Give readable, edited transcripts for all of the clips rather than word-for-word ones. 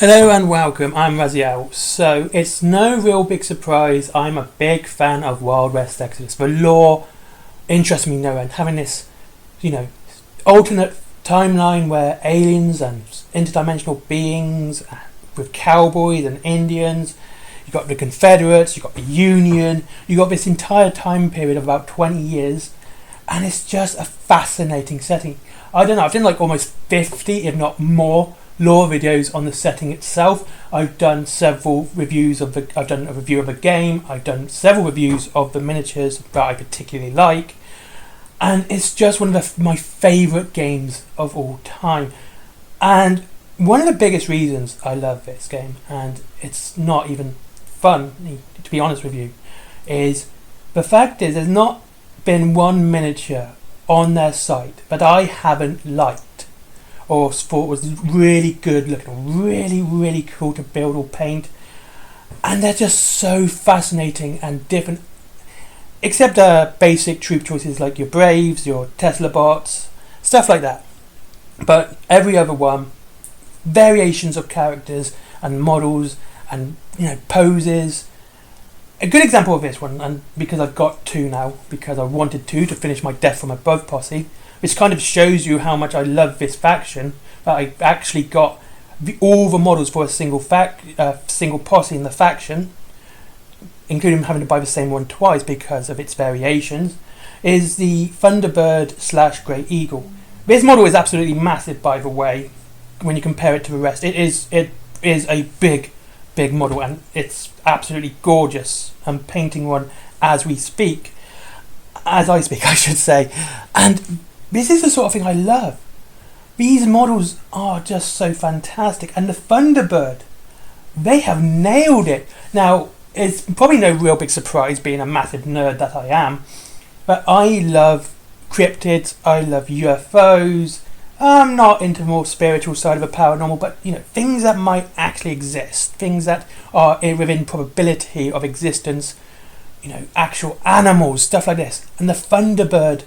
Hello and welcome, I'm Raziel. So it's no real big surprise, I'm a big fan of Wild West Exodus. The lore interests me no end. Having this, alternate timeline where aliens and interdimensional beings with cowboys and Indians, you've got the Confederates, you've got the Union, you've got this entire time period of about 20 years, and it's just a fascinating setting. I don't know, I've done like almost 50, if not more, lore videos on the setting itself. I've done several reviews I've done a review of a game, I've done several reviews of the miniatures that I particularly like, and it's just one of my favourite games of all time. And one of the biggest reasons I love this game, and it's not even fun to be honest with you, is the fact is there's not been one miniature on their site that I haven't liked or thought was really good looking, really cool to build or paint, and they're just so fascinating and different. Except basic troop choices like your Braves, your Tesla bots, stuff like that. But every other one, variations of characters and models and poses. A good example of this one, and because I've got two now, because I wanted to finish my Death from Above posse, which kind of shows you how much I love this faction, that I actually got all the models for a single posse in the faction, including having to buy the same one twice because of its variations, is the Thunderbird / Great Eagle. This model is absolutely massive, by the way, when you compare it to the rest. It is a big model, and it's absolutely gorgeous. I'm painting one as I speak, I should say, and this is the sort of thing I love. These models are just so fantastic, and the Thunderbird, they have nailed it. Now, it's probably no real big surprise, being a massive nerd that I am, but I love cryptids, I love UFOs. I'm not into the more spiritual side of the paranormal, but things that might actually exist, things that are within probability of existence, actual animals, stuff like this. And the Thunderbird,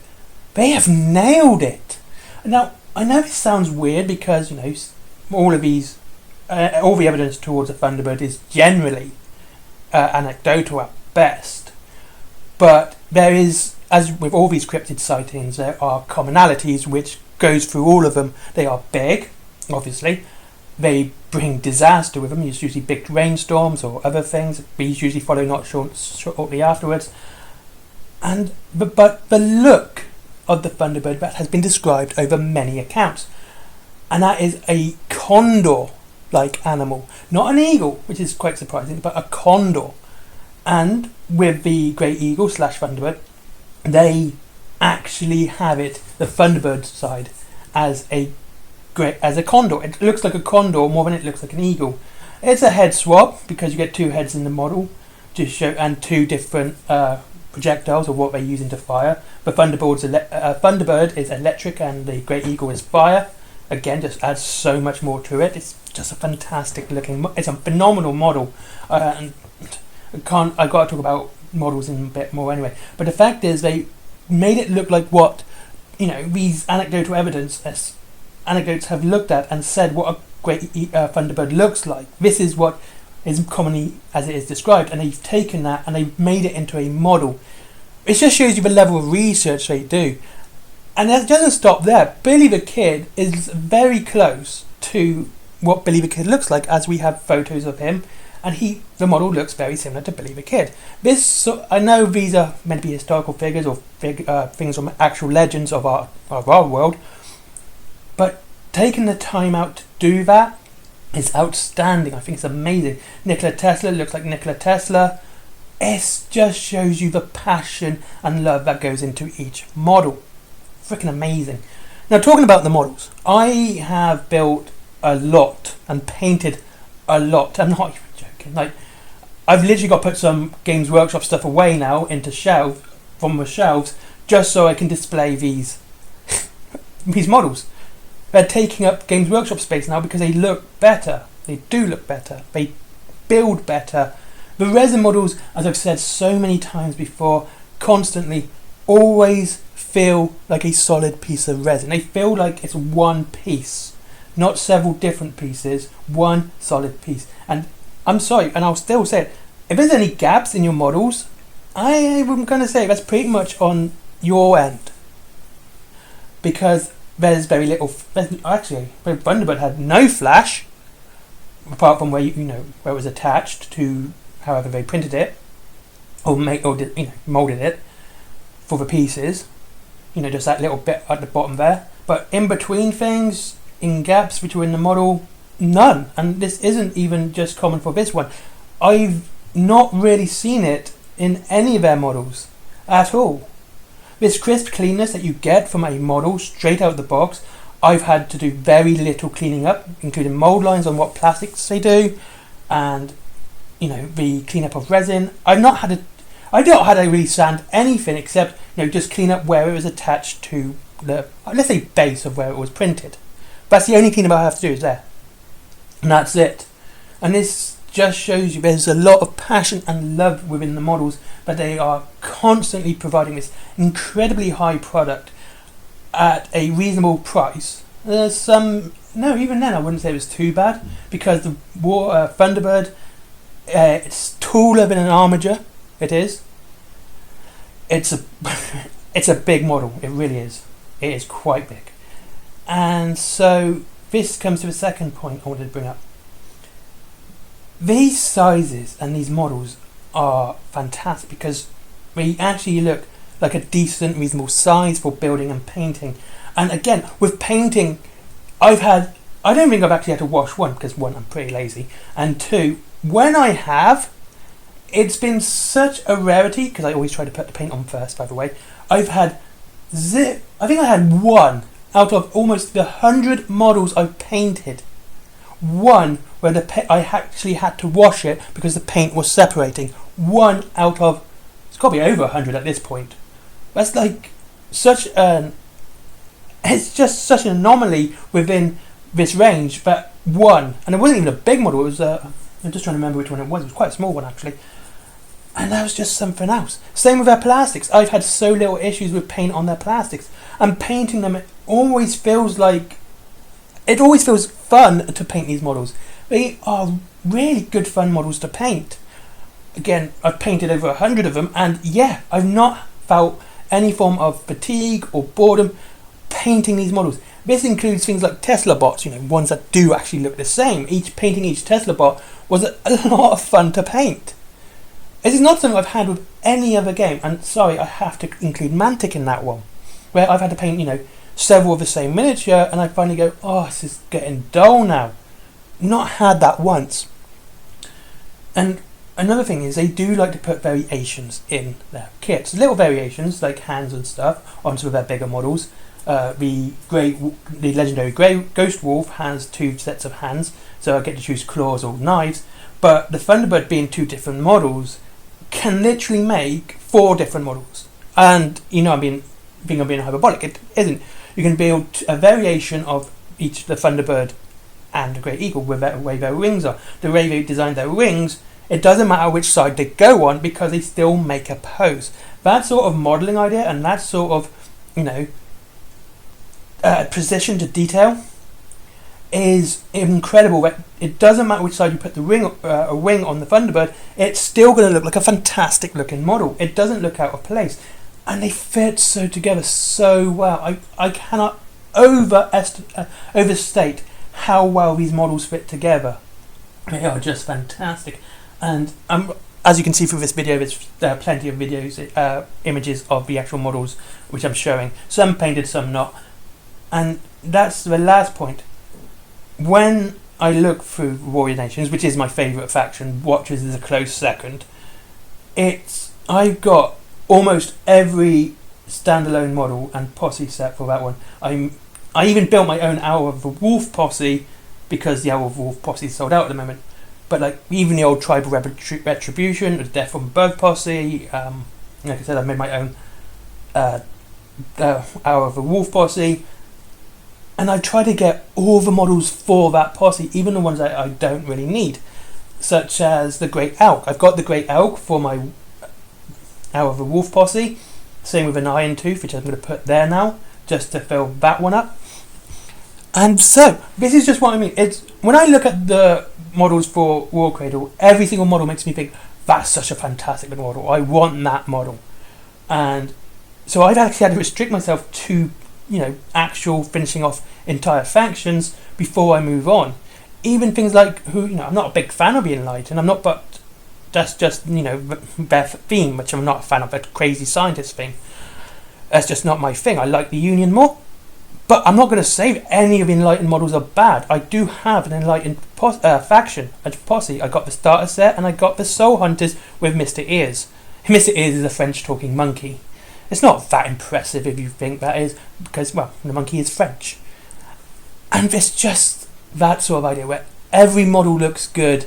they have nailed it. Now, I know this sounds weird because all the evidence towards the Thunderbird is generally anecdotal at best, but there is, as with all these cryptid sightings, there are commonalities which goes through all of them. They are big, obviously. They bring disaster with them. It's usually big rainstorms or other things. These usually follow not shortly afterwards. But the look of the Thunderbird that has been described over many accounts, and that is a condor-like animal, not an eagle, which is quite surprising, but a condor. And with the Great Eagle / Thunderbird, they actually have it, the Thunderbird side, as a condor. It looks like a condor more than it looks like an eagle. It's a head swap because you get two heads in the model to show, and two different projectiles of what they use into fire. The Thunderbird is electric and the Great Eagle is fire. Again, just adds so much more to it. It's just a fantastic looking. It's a phenomenal model. And I've got to talk about models in a bit more anyway. But the fact is, they made it look like what these anecdotal anecdotes have looked at and said what a Great Thunderbird looks like. This is what is commonly as it is described, and they've taken that and they've made it into a model. It just shows you the level of research they do. And it doesn't stop there. Billy the Kid is very close to what Billy the Kid looks like, as we have photos of him, and the model looks very similar to Billy the Kid. I know these are meant to be historical figures or things from actual legends of our world, but taking the time out to do that is outstanding. I think it's amazing. Nikola Tesla looks like Nikola Tesla. It just shows you the passion and love that goes into each model. Freaking amazing. Now, talking about the models, I have built a lot and painted a lot. I'm not even joking. I've literally got to put some Games Workshop stuff away now into from the shelves, just so I can display these models. They're taking up Games Workshop space now because they look better. They do look better. They build better. The resin models, as I've said so many times before, constantly always feel like a solid piece of resin. They feel like it's one piece. not several different pieces, one solid piece. And I'm sorry, and I'll still say it, if there's any gaps in your models, I'm going to say that's pretty much on your end. Because there's very little, actually, Thunderbird had no flash, apart from where where it was attached to however they printed it, or molded it for the pieces. Just that little bit at the bottom there. But in between things, in gaps which were in the model, none. And this isn't even just common for this one. I've not really seen it in any of their models at all. This crisp cleanness that you get from a model straight out of the box, I've had to do very little cleaning up, including mold lines on what plastics they do, and the cleanup of resin. I don't had to really sand anything except just clean up where it was attached to the, let's say, base of where it was printed. That's the only cleanup I have to do is there, and that's it. And this just shows you there's a lot of passion and love within the models, but they are constantly providing this incredibly high product at a reasonable price. There's even then I wouldn't say it was too bad, because the Thunderbird, it's taller than an Armiger. It is. It's a big model. It really is. It is quite big. And so this comes to the second point I wanted to bring up. These sizes and these models are fantastic because they actually look like a decent, reasonable size for building and painting. And again, with painting, I don't think I've actually had to wash one, because one, I'm pretty lazy, and two, when I have, it's been such a rarity, because I always try to put the paint on first, by the way. I think I had one out of almost the 100 models I've painted, one where I actually had to wash it because the paint was separating. One out of, it's got to be over 100 at this point. That's like it's just such an anomaly within this range that one, and it wasn't even a big model, it was I'm just trying to remember which one it was quite a small one actually, and that was just something else. Same with their plastics. I've had so little issues with paint on their plastics, and painting them, it always feels fun to paint these models. They are really good fun models to paint. Again, I've painted over 100 of them, and yeah, I've not felt any form of fatigue or boredom painting these models. This includes things like Tesla bots, ones that do actually look the same. Painting each Tesla bot was a lot of fun to paint. This is not something I've had with any other game, and sorry, I have to include Mantic in that one, where I've had to paint, several of the same miniature, and I finally go, oh, this is getting dull now. Not had that once. And another thing is they do like to put variations in their kits, little variations like hands and stuff onto their bigger models. The legendary Ghost Wolf has 2 sets of hands, so I get to choose claws or knives. But the Thunderbird, being 2 different models, can literally make 4 different models. And I'm being hyperbolic. It isn't. You can build a variation of each, the Thunderbird and the Great Eagle, with the way their wings are. The way they design their wings, it doesn't matter which side they go on, because they still make a pose. That sort of modelling idea and that sort of, precision to detail is incredible. It doesn't matter which side you put the wing on the Thunderbird, it's still going to look like a fantastic looking model. It doesn't look out of place, and they fit so together so well. I cannot overstate how well these models fit together. They are just fantastic. And as you can see through this video, there's plenty of videos, images of the actual models which I'm showing. Some painted, some not. And that's the last point. When I look through Warrior Nations, which is my favourite faction, Watchers is a close second, I've got almost every standalone model and posse set for that one. I even built my own Hour of the Wolf posse, because the Hour of the Wolf posse is sold out at the moment. But even the old Tribal Retribution, the Death from Above posse, like I said, I've made my own Hour of the Wolf posse. And I try to get all the models for that posse, even the ones that I don't really need, such as the Great Elk. I've got the Great Elk for my Hour of the Wolf posse. Same with an Iron Tooth, which I'm going to put there now, just to fill that one up. And so, this is just what I mean. It's when I look at the models for War Cradle, every single model makes me think, that's such a fantastic model. I want that model. And so I've actually had to restrict myself to, actual finishing off entire factions before I move on. Even things like I'm not a big fan of the Enlightened. I'm not, but that's just, their theme, which I'm not a fan of, that crazy scientist thing. That's just not my thing. I like the Union more. But I'm not going to say any of the Enlightened models are bad. I do have an Enlightened faction, a posse. I got the starter set and I got the Soul Hunters with Mr. Ears. Mr. Ears is a French-talking monkey. It's not that impressive if you think that is, because, the monkey is French. And it's just that sort of idea where every model looks good,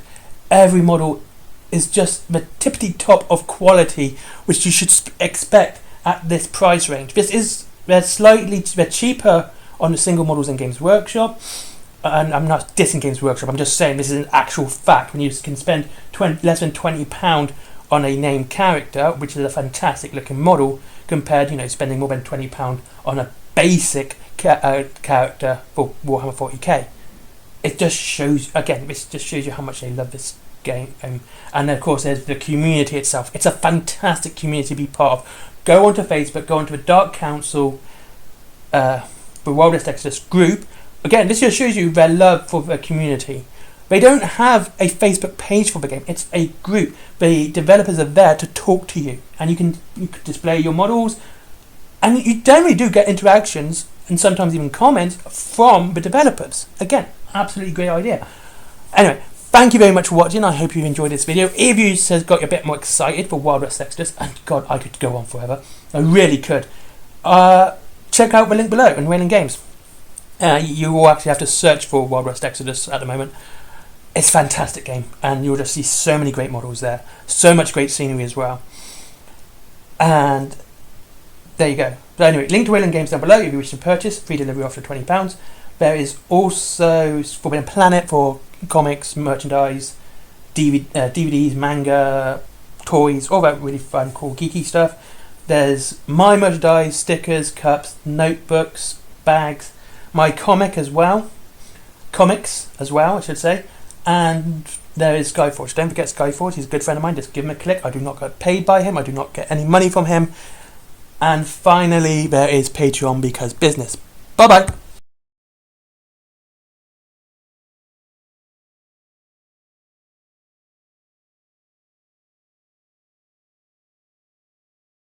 every model is just the tippity top of quality, which you should expect at this price range. They're cheaper on the single models in Games Workshop, and I'm not dissing Games Workshop, I'm just saying this is an actual fact. When you can spend less than £20 on a named character, which is a fantastic looking model, compared, spending more than £20 on a basic character for Warhammer 40k. It just shows you how much they love this game, and of course there's the community itself. It's a fantastic community to be part of. Go onto Facebook, go onto the Dark Council, the Wild West Exodus group. Again, this just shows you their love for the community. They don't have a Facebook page for the game. It's a group. The developers are there to talk to you, and you can display your models, and you generally do get interactions and sometimes even comments from the developers. Again, absolutely great idea. Anyway, thank you very much for watching. I hope you enjoyed this video. If you has got you a bit more excited for Wild West Exodus, and God, I could go on forever. I really could. Check out the link below in Wayland Games. You will actually have to search for Wild West Exodus at the moment. It's a fantastic game, and you'll just see so many great models there. So much great scenery as well. And there you go. But anyway, link to Wayland Games down below if you wish to purchase. Free delivery after £20. There is also Forbidden Planet for comics, merchandise, DVDs, manga, toys, all that really fun, cool, geeky stuff. There's my merchandise, stickers, cups, notebooks, bags, my comics as well, I should say. And there is Skyforge. Don't forget Skyforge. He's a good friend of mine. Just give him a click. I do not get paid by him. I do not get any money from him. And finally, there is Patreon because business. Bye bye.